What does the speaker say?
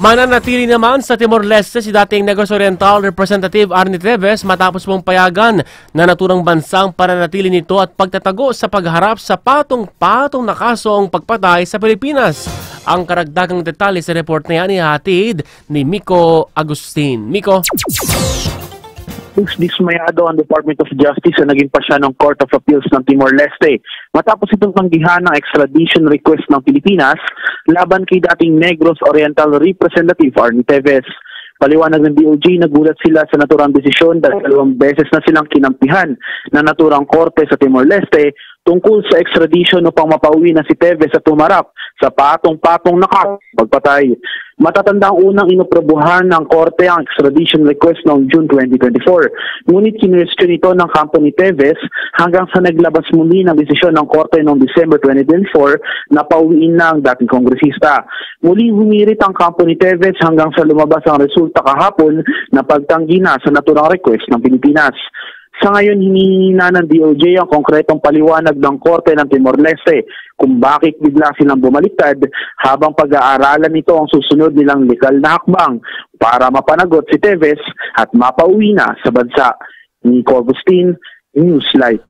Mananatili naman sa Timor-Leste si dating Negros Oriental Representative Arnie Teves matapos mong payagan na naturang bansang pananatili nito at pagtatago sa pagharap sa patong-patong na kasong pagpatay sa Pilipinas. Ang karagdagang detalye sa report na yan ihatid ni Miko Agustin. Miko? Dismayado ang Department of Justice na naging pasya ng Court of Appeals ng Timor-Leste matapos itong tanggihan ng extradition request ng Pilipinas laban kay dating Negros Oriental Representative Arnie Teves. Paliwanag ng DOJ, nagulat sila sa naturang desisyon dahil 2 beses na silang kinampihan ng naturang korte sa Timor-Leste tungkol sa extradition upang mapauwi na si Teves at tumarap sa patong-patong na pagpatay. Matatanda ang unang inoprobuhan ng korte ang extradition request noong June 2024. Ngunit kinwestiyon ito ng kampo ni Teves hanggang sa naglabas muli ng desisyon ng korte noong December 2024 na pauwiin na ang dating kongresista. Muli humirit ang kampo ni Teves hanggang sa lumabas ang resulta kahapon na pagtanggi na sa naturang request ng Pilipinas. Sa ngayon, hinihingi na ng DOJ ang konkretong paliwanag ng Korte ng Timor-Leste kung bakit bigla silang bumaliktad habang pag-aaralan nito ang susunod nilang legal na hakbang para mapanagot si Teves at mapauwi na sa bansa. Miko Agustin, Newslight.